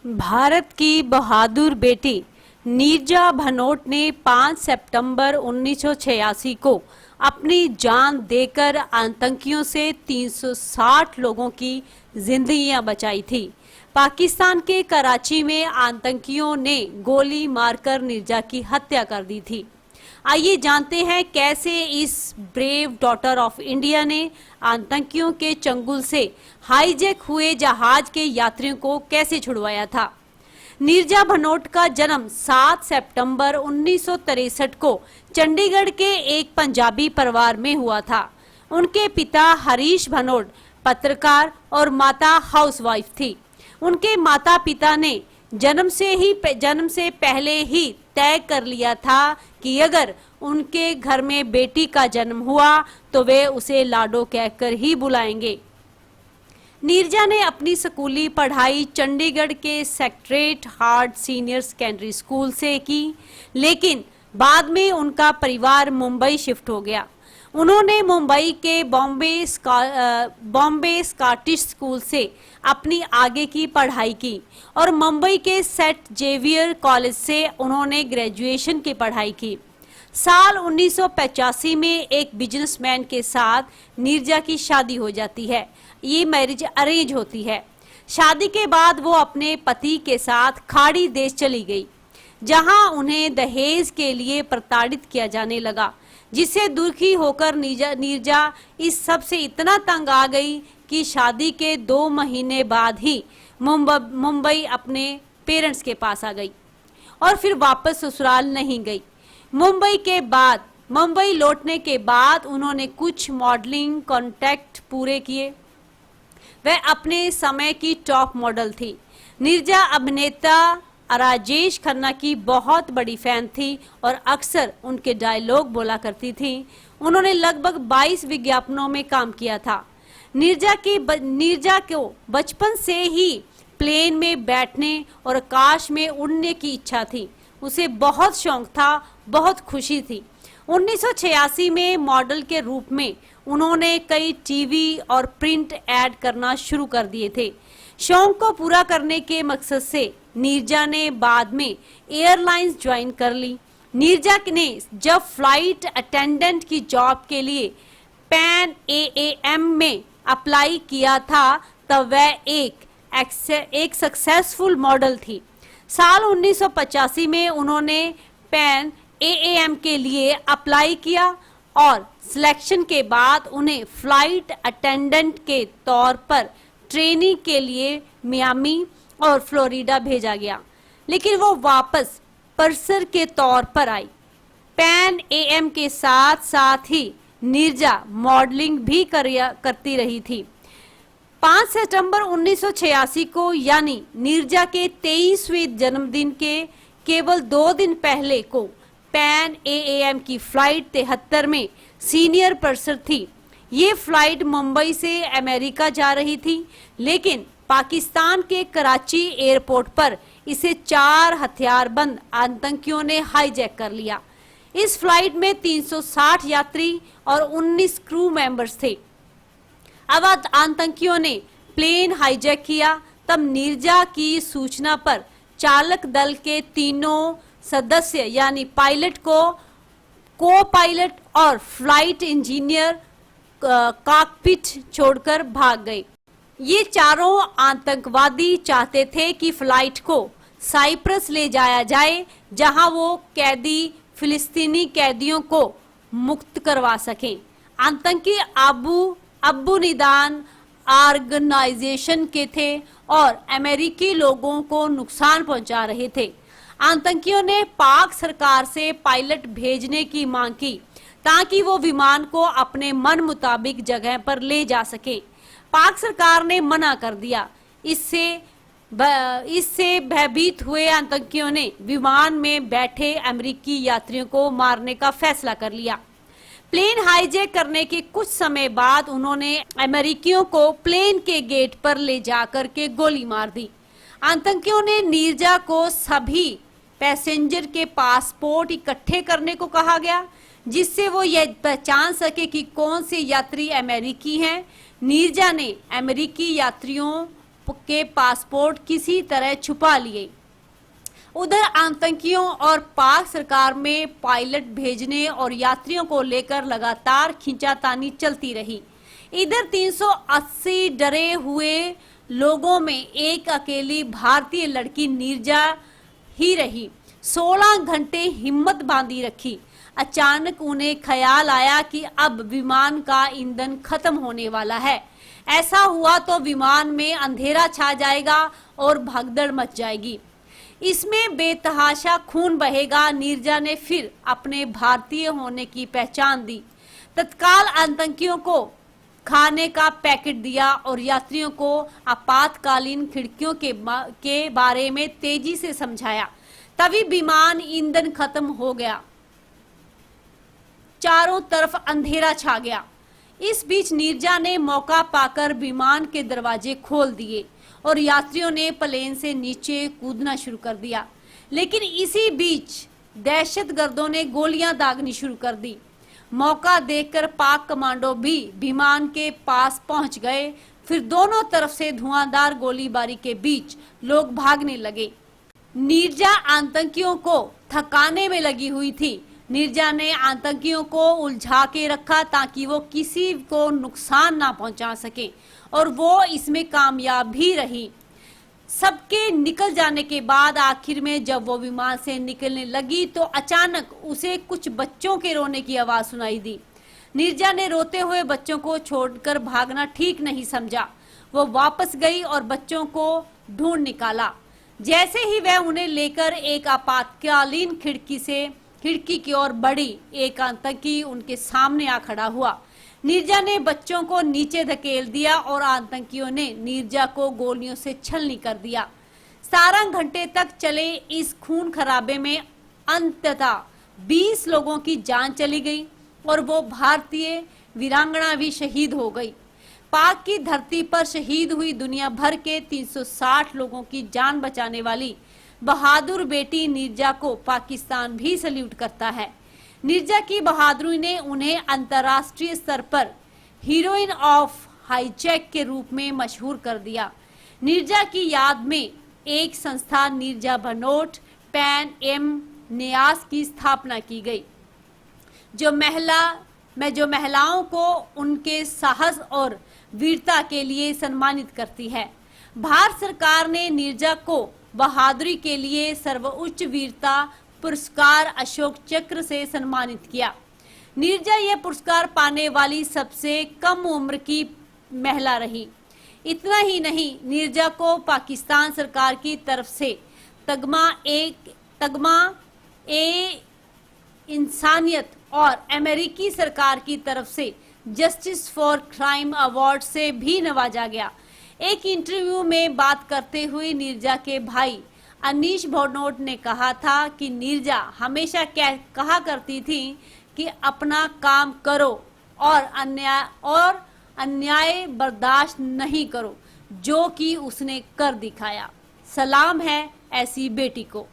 भारत की बहादुर बेटी नीरजा भनोट ने 5 सितंबर 1986 को अपनी जान देकर आतंकियों से 360 लोगों की जिंदगियां बचाई थी। पाकिस्तान के कराची में आतंकियों ने गोली मारकर नीरजा की हत्या कर दी थी। आइए जानते हैं कैसे इस ब्रेव डॉटर ऑफ इंडिया ने आतंकियों के चंगुल से हाईजैक हुए जहाज के यात्रियों को कैसे छुड़वाया था। नीरजा भनोट का जन्म 7 सितंबर 1963 को चंडीगढ़ के एक पंजाबी परिवार में हुआ था। उनके पिता हरीश भनोट पत्रकार और माता हाउसवाइफ थी। उनके माता पिता ने जन्म से पहले ही तय कर लिया था कि अगर उनके घर में बेटी का जन्म हुआ तो वे उसे लाडो कहकर ही बुलाएंगे। नीरजा ने अपनी स्कूली पढ़ाई चंडीगढ़ के Sacred Heart Senior Secondary School से की, लेकिन बाद में उनका परिवार मुंबई शिफ्ट हो गया। उन्होंने मुंबई के बॉम्बे स्कॉटिश स्कूल से अपनी आगे की पढ़ाई की और मुंबई के सेंट जेवियर कॉलेज से उन्होंने ग्रेजुएशन की पढ़ाई की। साल 1985 में एक बिजनेसमैन के साथ नीरजा की शादी हो जाती है। ये मैरिज अरेंज होती है। शादी के बाद वो अपने पति के साथ खाड़ी देश चली गई, जहां उन्हें दहेज के लिए प्रताड़ित किया जाने लगा, जिससे दुखी होकर नीरजा इस सब से इतना तंग आ गई कि शादी के 2 महीने बाद ही मुंबई अपने पेरेंट्स के पास आ गई और फिर वापस ससुराल नहीं गई। मुंबई लौटने के बाद उन्होंने कुछ मॉडलिंग कॉन्ट्रैक्ट पूरे किए। वह अपने समय की टॉप मॉडल थी। नीरजा अभिनेता राजेश खन्ना की बहुत बड़ी फैन थी और अक्सर उनके डायलॉग बोला करती थी। उन्होंने लगभग 22 विज्ञापनों में काम किया था। नीरजा को बचपन से ही प्लेन में बैठने और आकाश में उड़ने की इच्छा थी। उसे बहुत शौक था, बहुत खुशी थी। 1986 में मॉडल के रूप में उन्होंने कई टीवी और प्रिंट ऐड करना शुरू कर दिए थे। शौक को पूरा करने के मकसद से नीरजा ने बाद में एयरलाइंस ज्वाइन कर ली। नीरजा ने जब फ्लाइट अटेंडेंट की जॉब के लिए पैन एएम में अप्लाई किया था तब वह एक सक्सेसफुल मॉडल थी। साल 1985 में उन्होंने पैन एएम के लिए अप्लाई किया और सिलेक्शन के बाद उन्हें फ्लाइट अटेंडेंट के तौर पर ट्रेनिंग के लिए मियामी और फ्लोरिडा भेजा गया, लेकिन वो वापस पर्सर के तौर पर आई। पैन एएम के साथ साथ ही नीरजा मॉडलिंग भी करती रही थी। 5 सितंबर 1986 को यानी नीरजा के 23वें जन्मदिन के केवल 2 दिन पहले को पैन एएम की फ्लाइट 73 में सीनियर पर्सन थी। ये फ्लाइट मुंबई से अमेरिका जा रही थी, लेकिन पाकिस्तान के कराची एयरपोर्ट पर इसे 4 हथियारबंद आतंकियों ने हाईजैक कर लिया। इस फ्लाइट में 360 यात्री और 19 क्रू मेंबर्स थे। अब आतंकियों ने प्लेन हाईजैक किया। तब नीरजा की सूचना पर चालक दल के तीनों सदस्य यानी पायलट को पायलट और फ्लाइट इंजीनियर कॉकपिट छोड़कर भाग गए। ये चारों आतंकवादी चाहते थे कि फ्लाइट को साइप्रस ले जाया जाए, जहां वो फिलिस्तीनी कैदियों को मुक्त करवा सकें। आतंकी अब्बू निदान ऑर्गेनाइजेशन के थे और अमेरिकी लोगों को नुकसान पहुंचा रहे थे। आतंकियों ने पाक सरकार से पायलट भेजने की मांग की ताकि वो विमान को अपने मन मुताबिक जगह पर ले जा सके। पाक सरकार ने मना कर दिया। इससे भयभीत हुए आतंकियों ने विमान में बैठे अमेरिकी यात्रियों को मारने का फैसला कर लिया। प्लेन हाईजैक करने के कुछ समय बाद उन्होंने अमेरिकियों को प्लेन के गेट पर ले जाकर के गोली मार दी। आतंकियों ने नीरजा को सभी पैसेंजर के पासपोर्ट इकट्ठे करने को कहा गया, जिससे वो यह पहचान सके कि कौन से यात्री अमेरिकी हैं। नीरजा ने अमेरिकी यात्रियों के पासपोर्ट किसी तरह छुपा लिए। उधर आतंकियों और पाक सरकार में पायलट भेजने और यात्रियों को लेकर लगातार खींचातानी चलती रही। इधर 380 डरे हुए लोगों में एक अकेली भारतीय लड़की नीरजा ही रही। 16 घंटे हिम्मत बांधी रखी। अचानक उन्हें ख्याल आया कि अब विमान का ईंधन खत्म होने वाला है। ऐसा हुआ तो विमान में अंधेरा छा जाएगा और भगदड़ मच जाएगी। इसमें बेतहाशा खून बहेगा। नीरजा ने फिर अपने भारतीय होने की पहचान दी। तत्काल आतंकियों को खाने का पैकेट दिया और यात्रियों को आपातकालीन खिड़कियों के बारे में तेजी से समझाया। तभी विमान ईंधन खत्म हो गया। चारों तरफ अंधेरा छा गया। इस बीच नीरजा ने मौका पाकर विमान के दरवाजे खोल दिए और यात्रियों ने प्लेन से नीचे कूदना शुरू कर दिया। लेकिन इसी बीच दहशतगर्दों ने गोलियां दागनी शुरू कर दी। मौका देखकर पाक कमांडो भी विमान के पास पहुंच गए। फिर दोनों तरफ से धुआंधार गोलीबारी के बीच लोग भागने लगे। नीरजा आतंकियों को थकाने में लगी हुई थी। नीरजा ने आतंकियों को उलझा के रखा ताकि वो किसी को नुकसान ना पहुंचा सके और वो इसमें कामयाब भी रही। सबके निकल जाने के बाद आखिर में जब वो विमान से निकलने लगी तो अचानक उसे कुछ बच्चों के रोने की आवाज सुनाई दी। नीरजा ने रोते हुए बच्चों को छोड़कर भागना ठीक नहीं समझा। वो वापस गई और बच्चों को ढूंढ निकाला। जैसे ही वह उन्हें लेकर एक आपातकालीन खिड़की की ओर बढ़ी, एक आतंकी उनके सामने आ खड़ा हुआ। नीरजा ने बच्चों को नीचे धकेल दिया और आतंकियों ने नीरजा को गोलियों से छलनी कर दिया। 17 घंटे तक चले इस खून खराबे में अंततः 20 लोगों की जान चली गई और वो भारतीय वीरांगना भी शहीद हो गई। पाक की धरती पर शहीद हुई दुनिया भर के 360 लोगों की जान बचाने वाली बहादुर बेटी नीरजा को पाकिस्तान भी सल्यूट करता है। नीरजा की बहादुरी ने उन्हें अंतर्राष्ट्रीय स्तर पर हीरोइन ऑफ हाईजैक के रूप में मशहूर कर दिया। नीरजा की याद में एक संस्था नीरजा भनोट पैन एम न्यास की स्थापना की गई, जो महिलाओं को उनके साहस और वीरता के लिए सम्मानित करती है। भारत सरकार ने नीरजा को बहादुरी के लिए सर्वोच्च वीरता पुरस्कार अशोक चक्र से सम्मानित किया। नीरजा यह पुरस्कार पाने वाली सबसे कम उम्र की महिला रही। इतना ही नहीं, नीरजा को पाकिस्तान सरकार की तरफ से तगमा ए इंसानियत और अमेरिकी सरकार की तरफ से जस्टिस फॉर क्राइम अवार्ड से भी नवाजा गया। एक इंटरव्यू में बात करते हुए नीरजा के भाई अनीश भनोट ने कहा था कि नीरजा हमेशा कहा करती थी कि अपना काम करो और अन्याय बर्दाश्त नहीं करो, जो कि उसने कर दिखाया। सलाम है ऐसी बेटी को।